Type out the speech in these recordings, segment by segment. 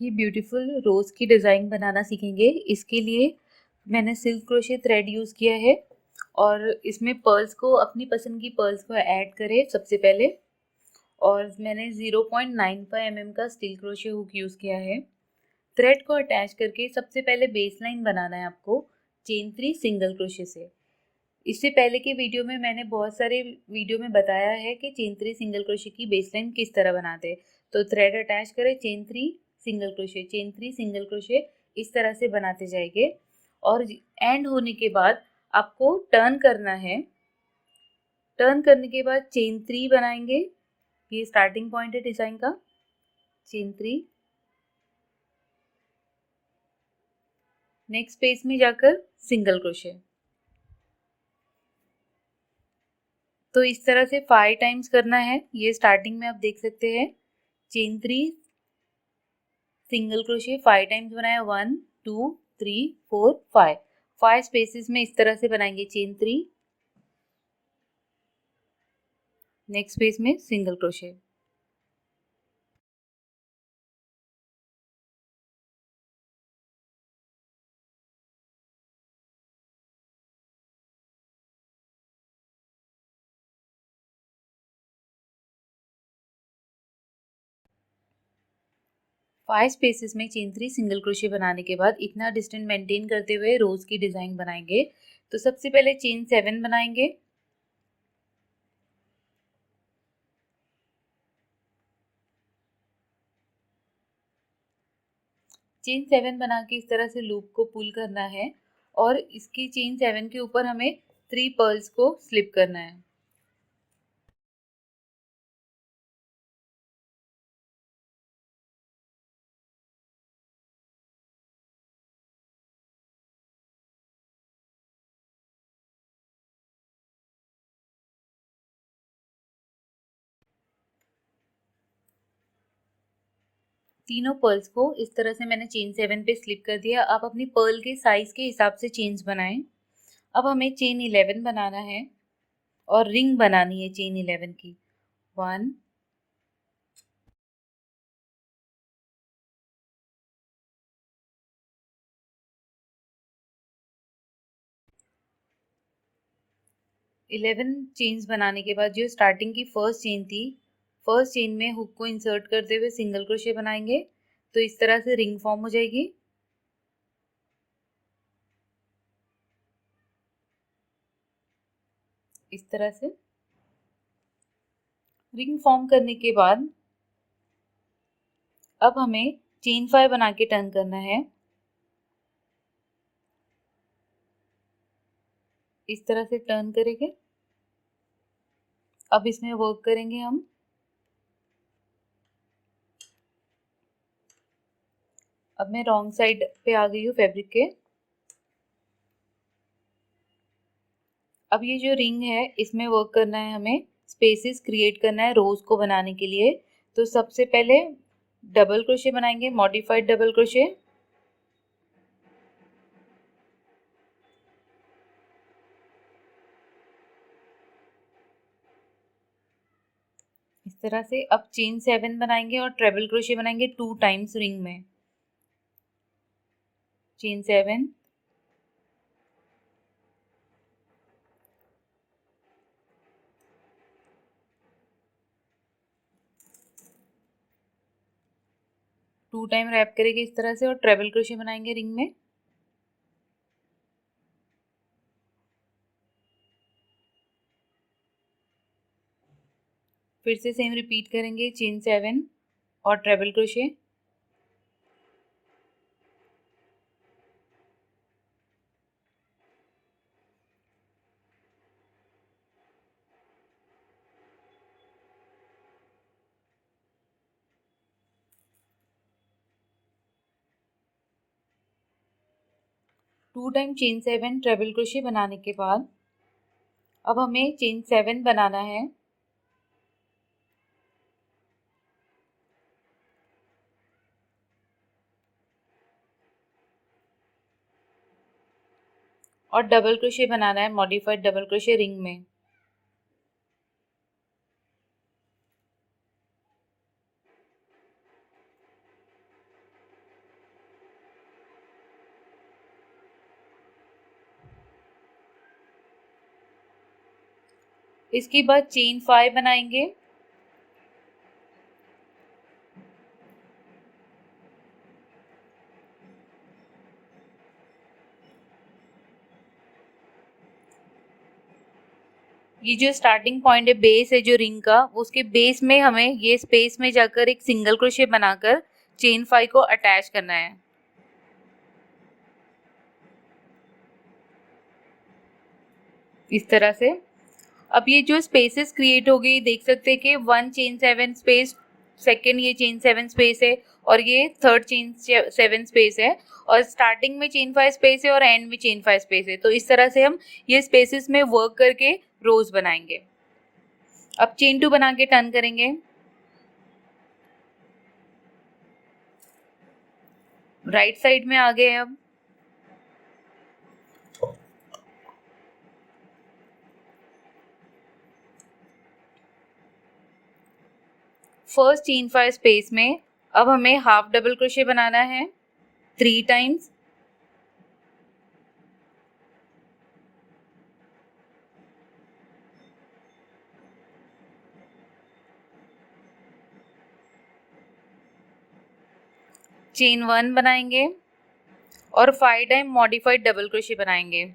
ये ब्यूटीफुल रोज़ की डिज़ाइन बनाना सीखेंगे। इसके लिए मैंने सिल्क क्रोशे थ्रेड यूज़ किया है और इसमें पर्ल्स को अपनी पसंद की पर्ल्स को ऐड करें सबसे पहले। और मैंने 0.95 mm का स्टील क्रोशे हुक यूज़ किया है। थ्रेड को अटैच करके सबसे पहले बेस लाइन बनाना है आपको चेन 3 सिंगल क्रोशे से। इससे पहले के वीडियो में मैंने बहुत सारे वीडियो में बताया है कि चेन 3 सिंगल क्रोशे की बेस लाइन किस तरह बनाते हैं। तो थ्रेड अटैच करें, chain 3 single crochet, chain 3 single crochet, इस तरह से बनाते जाएंगे। और एंड होने के बाद आपको टर्न करना है। टर्न करने के बाद चेन 3 बनाएंगे। ये स्टार्टिंग पॉइंट है डिजाइन का, चेन 3। नेक्स्ट पेज में जाकर सिंगल क्रोशे। तो इस तरह से 5 टाइम्स करना है। ये स्टार्टिंग में आप देख सकते हैं, चेन 3 सिंगल क्रोशे 5 टाइम्स बनाया, 1 2 3 4 5। 5 स्पेसेस में इस तरह से बनाएंगे चेन 3। नेक्स्ट पेज में सिंगल क्रोशे। फाइव स्पेसेस में चेन 3 सिंगल क्रोशे बनाने के बाद इतना डिस्टेंस मेंटेन करते हुए रोज की डिजाइन बनाएंगे। तो सबसे पहले चेन 7 बनाएंगे। चेन 7 बना के इस तरह से लूप को पुल करना है और इसकी चेन 7 के ऊपर हमें 3 पर्ल्स को स्लिप करना है। तीनों पर्ल्स को इस तरह से मैंने चेन 7 पे स्लिप कर दिया। आप अपनी पर्ल के साइज के हिसाब से चेन्स बनाएं। अब हमें चेन 11 बनाना है और रिंग बनानी है चेन 11 की। 1 11 चेन्स बनाने के बाद जो स्टार्टिंग की फर्स्ट चेन थी, फर्स्ट चेन में हुक को इंसर्ट करते हुए सिंगल क्रोशे बनाएंगे। तो इस तरह से रिंग फॉर्म हो जाएगी। इस तरह से रिंग फॉर्म करने के बाद अब हमें चेन 5 बना के टर्न करना है। इस तरह से टर्न करेंगे। अब इसमें वर्क करेंगे हम। अब मैं रॉन्ग साइड पे आ गई हूँ फैब्रिक के। अब ये जो रिंग है इसमें वर्क करना है, हमें स्पेसेस क्रिएट करना है रोज को बनाने के लिए। तो सबसे पहले डबल क्रोशे बनाएंगे, मॉडिफाइड डबल क्रोशे। इस तरह से अब चेन 7 बनाएंगे और ट्रेबल क्रोशे बनाएंगे 2 टाइम्स रिंग में। चेन 7, टू टाइम रैप करेंगे इस तरह से और ट्रेबल क्रोशे बनाएंगे रिंग में। फिर से सेम रिपीट करेंगे, चेन 7 और treble crochet. Two time chain 7 treble crochet बनाने के बाद अब हमें चेन 7 बनाना है। और डबल क्रोशे बनाना है, मॉडिफाइड डबल क्रोशे रिंग में। इसके बाद चेन 5 बनाएंगे। ये जो स्टार्टिंग पॉइंट है, बेस है जो रिंग का, उसके बेस में हमें ये स्पेस में जाकर एक सिंगल क्रोशे बनाकर चेन 5 को अटैच करना है। इस तरह से अब ये जो स्पेसेस क्रिएट हो गई, देख सकते हैं कि 1 चेन 7 स्पेस, सेकेंड ये चेन 7 स्पेस है और ये थर्ड चेन 7 स्पेस है, और स्टार्टिंग में चेन 5 स्पेस है और एंड में चेन 5 स्पेस है। तो इस तरह से हम ये स्पेसेस में वर्क करके रोज बनाएंगे। अब चेन 2 बना के टर्न करेंगे। राइट साइड में आ गए। अब फर्स्ट चेन 5 स्पेस में अब हमें हाफ डबल क्रोशे बनाना है 3 टाइम्स। चेन 1 बनाएंगे और 5 टाइम मॉडिफाइड डबल क्रोशे बनाएंगे।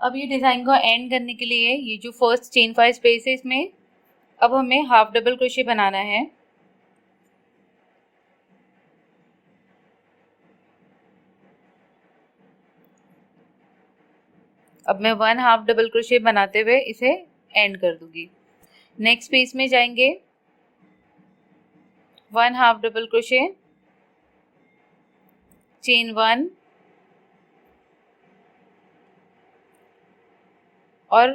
अब ये डिजाइन को एंड करने के लिए ये जो फर्स्ट चेन 5 स्पेस है, इसमें अब हमें हाफ डबल क्रोशे बनाना है। अब मैं 1 हाफ डबल क्रोशे बनाते हुए इसे एंड कर दूंगी। नेक्स्ट स्पेस में जाएंगे, 1 हाफ डबल क्रोशे, चेन 1 और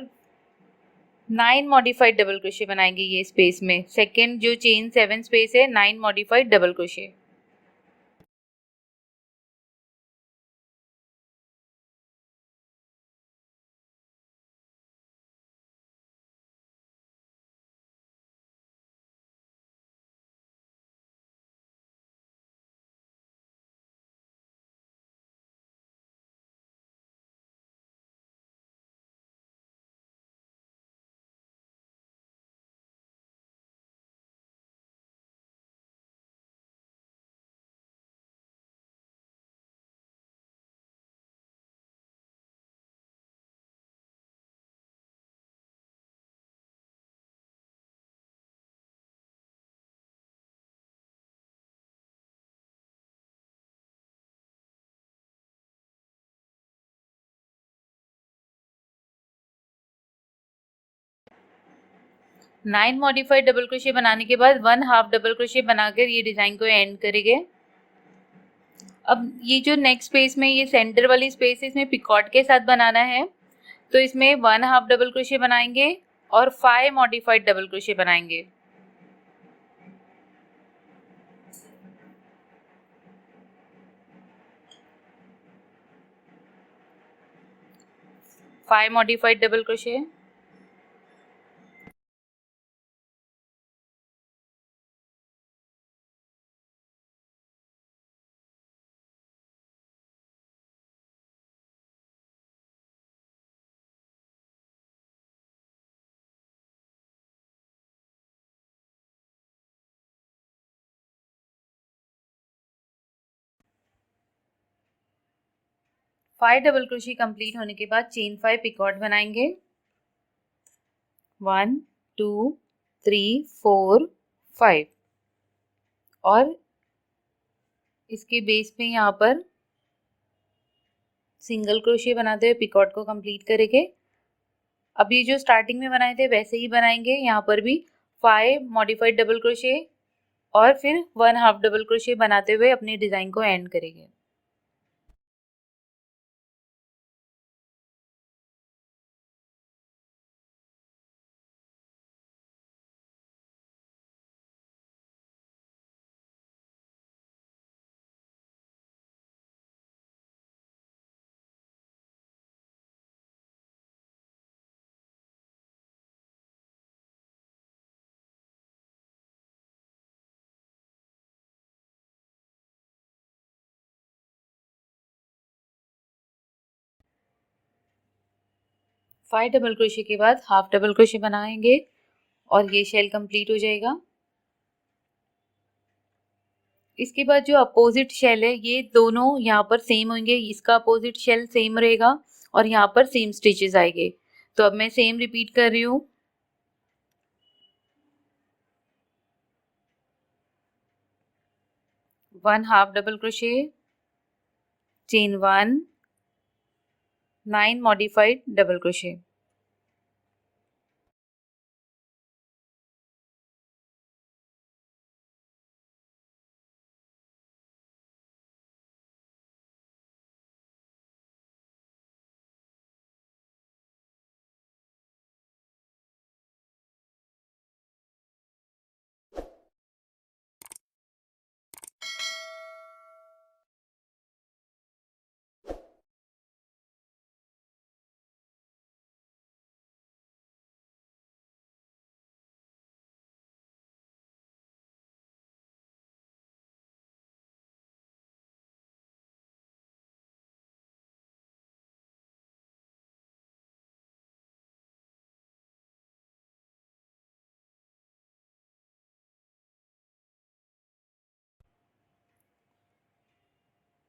9 मॉडिफाइड डबल क्रोशे बनाएंगे ये स्पेस में। सेकेंड जो चेन 7 स्पेस है, 9 modified double crochet. Nine modified double crochet बनाने के बाद 1 हाफ डबल क्रोशे बनाकर ये डिजाइन को एंड करेंगे। अब ये जो नेक्स्ट स्पेस में ये सेंटर वाली स्पेस है, इसमें पिकॉट के साथ बनाना है। तो इसमें 1 हाफ डबल क्रोशे बनाएंगे और 5 मॉडिफाइड डबल क्रोशे बनाएंगे। Five modified double crochet, five double crochet complete होने के बाद चेन 5 पिकॉट बनाएंगे। 1 2 3 4 5 और इसके बेस पे यहाँ पर सिंगल क्रोशे बनाते हुए पिकॉट को कंप्लीट करेंगे। अब ये जो स्टार्टिंग में बनाए थे वैसे ही बनाएंगे। यहाँ पर भी 5 मॉडिफाइड डबल क्रोशे और फिर 1 हाफ डबल क्रोशे बनाते हुए अपनी डिजाइन को एंड करेंगे। 5 डबल क्रोशे के बाद हाफ डबल क्रोशे बनाएंगे और ये शेल कंप्लीट हो जाएगा। इसके बाद जो अपोजिट शेल है ये दोनों यहाँ पर सेम होंगे, इसका अपोजिट शेल सेम रहेगा और यहाँ पर सेम स्टिचेस आएंगे। तो अब मैं सेम रिपीट कर रही हूँ। 1 half double crochet, chain 1, 9 modified double crochet.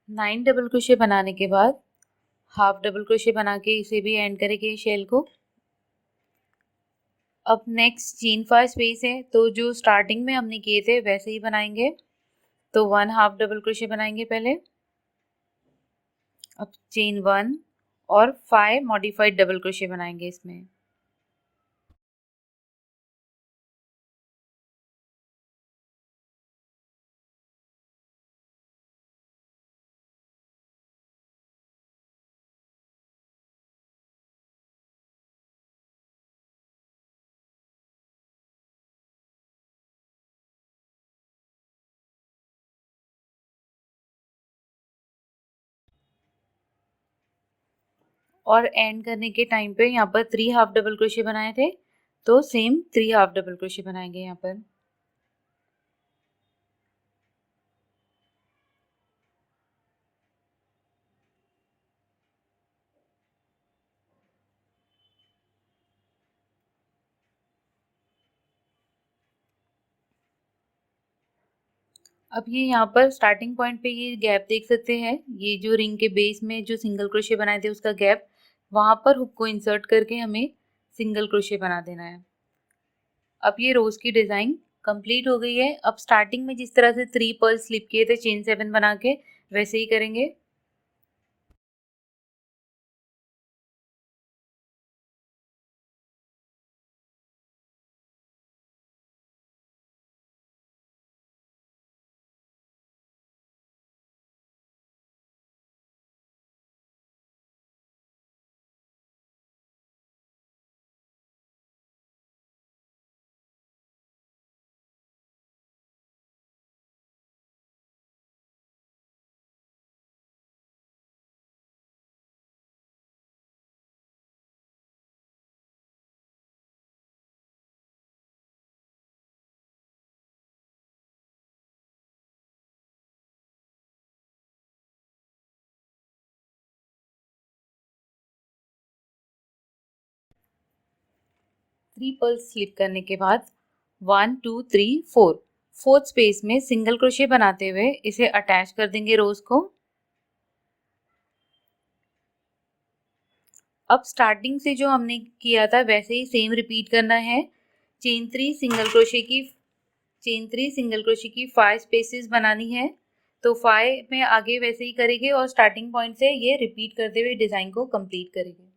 Nine double crochet बनाने के बाद हाफ डबल क्रोशे बना के इसे भी एंड करेंगे शेल को। अब नेक्स्ट चेन 5 स्पेस है, तो जो स्टार्टिंग में हमने किए थे वैसे ही बनाएंगे। तो 1 हाफ डबल क्रोशे बनाएंगे पहले, अब चेन 1 और 5 मॉडिफाइड डबल क्रोशे बनाएंगे इसमें। और एंड करने के टाइम पे यहाँ पर 3 हाफ डबल क्रोशे बनाए थे, तो सेम 3 हाफ डबल क्रोशे बनाएंगे यहाँ पर। अब ये यहाँ पर स्टार्टिंग पॉइंट पे ये गैप देख सकते हैं, ये जो रिंग के बेस में जो सिंगल क्रोशे बनाए थे उसका गैप, वहां पर हुक को इंसर्ट करके हमें सिंगल क्रोशे बना देना है। अब ये रोज की डिजाइन कंप्लीट हो गई है। अब स्टार्टिंग में जिस तरह से 3 पर्ल स्लिप किए थे चेन 7 बना के, वैसे ही करेंगे। थ्री पर्ल्स स्लिप करने के बाद 1 2 3 4 फोर्थ स्पेस में सिंगल क्रोशे बनाते हुए इसे अटैच कर देंगे रोज को। अब स्टार्टिंग से जो हमने किया था वैसे ही सेम रिपीट करना है। चेन 3 सिंगल क्रोशे की 5 स्पेसेस बनानी है, तो 5 में आगे वैसे ही करेंगे और स्टार्टिंग पॉइंट से ये रिपीट करते हुए डिजाइन को कंप्लीट करेंगे।